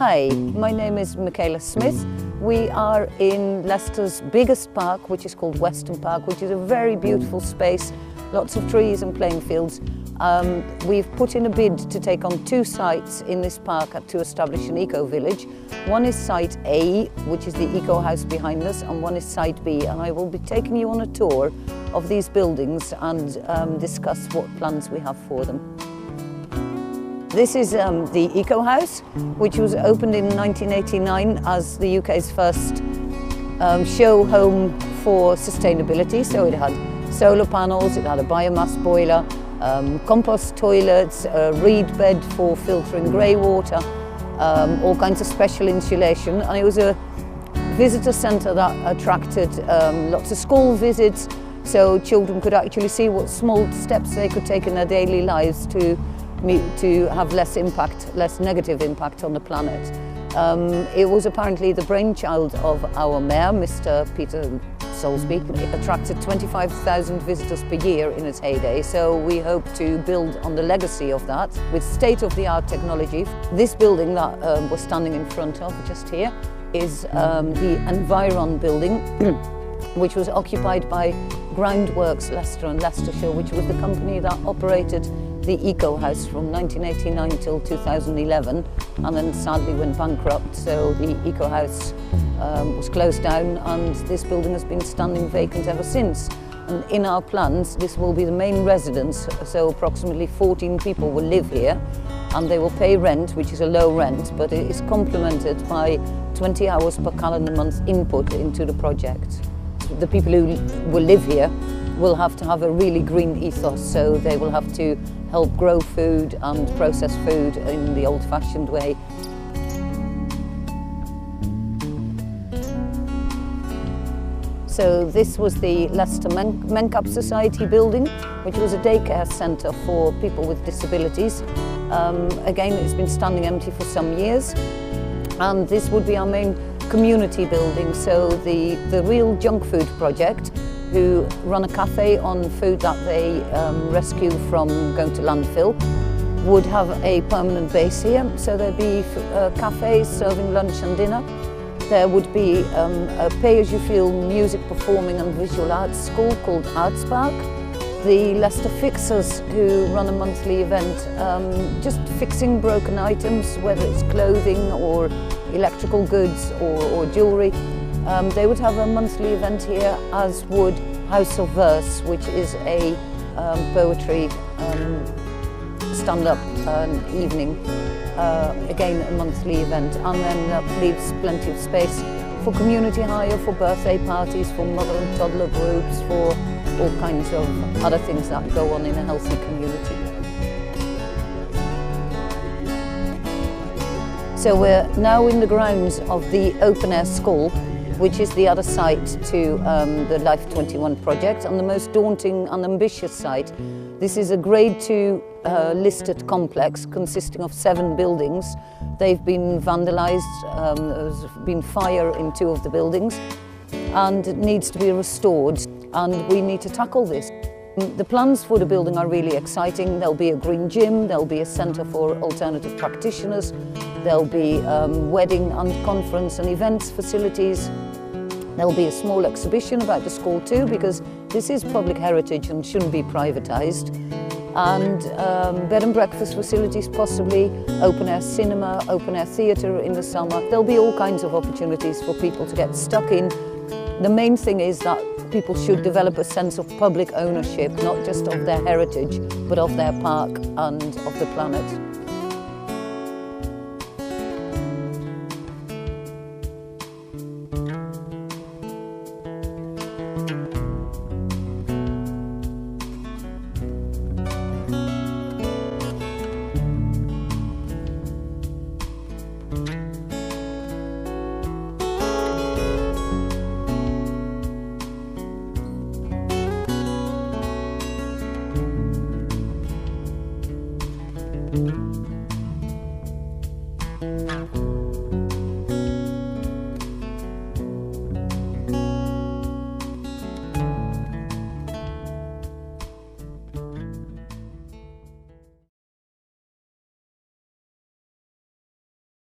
Hi, my name is Michaela Smith. We are in Leicester's biggest park, which is called Western Park, which is a very beautiful space, lots of trees and playing fields. We've put in a bid to take on 2 sites in this park to establish an eco-village. One is Site A, which is the eco house behind us, and one is Site B, and I will be taking you on a tour of these buildings and discuss what plans we have for them. This is the Eco House, which was opened in 1989 as the UK's first show home for sustainability. So it had solar panels, it had a biomass boiler, compost toilets, a reed bed for filtering grey water, all kinds of special insulation, and it was a visitor centre that attracted lots of school visits, so children could actually see what small steps they could take in their daily lives to have less negative impact on the planet. It was apparently the brainchild of our mayor, Mr. Peter Soulsby. It attracted 25,000 visitors per year in its heyday, so we hope to build on the legacy of that with state-of-the-art technology. This building that we're standing in front of just here is the Environ building, which was occupied by Groundworks Leicester and Leicestershire, which was the company that operated the Eco House from 1989 till 2011, and then sadly went bankrupt, so the Eco House was closed down, and this building has been standing vacant ever since. And in our plans, this will be the main residence, so approximately 14 people will live here, and they will pay rent, which is a low rent, but it is complemented by 20 hours per calendar month input into the project. The people who will live here will have to have a really green ethos, so they will have to help grow food and process food in the old-fashioned way. So this was the Leicester Mencap Society building, which was a daycare centre for people with disabilities. Again, it's been standing empty for some years, and this would be our main community building. So the Real Junk Food Project, who run a cafe on food that they rescue from going to landfill, would have a permanent base here. So there'd be cafes serving lunch and dinner. There would be a pay-as-you-feel music performing and visual arts school called Arts Park. The Leicester Fixers, who run a monthly event, just fixing broken items, whether it's clothing or electrical goods or jewellery. They would have a monthly event here, as would House of Verse, which is a poetry stand-up evening, again a monthly event, and then that leaves plenty of space for community hire, for birthday parties, for mother and toddler groups, for all kinds of other things that go on in a healthy community. So we're now in the grounds of the open-air school, which is the other site to the Life 21 project, and the most daunting and ambitious site. This is a Grade 2 listed complex consisting of 7 buildings. They've been vandalised, there's been fire in 2 of the buildings, and it needs to be restored, and we need to tackle this. The plans for the building are really exciting. There'll be a green gym, there'll be a centre for alternative practitioners, there'll be wedding and conference and events facilities. There'll be a small exhibition about the school too, because this is public heritage and shouldn't be privatised. And bed and breakfast facilities possibly, open-air cinema, open-air theatre in the summer. There'll be all kinds of opportunities for people to get stuck in. The main thing is that people should develop a sense of public ownership, not just of their heritage, but of their park and of the planet.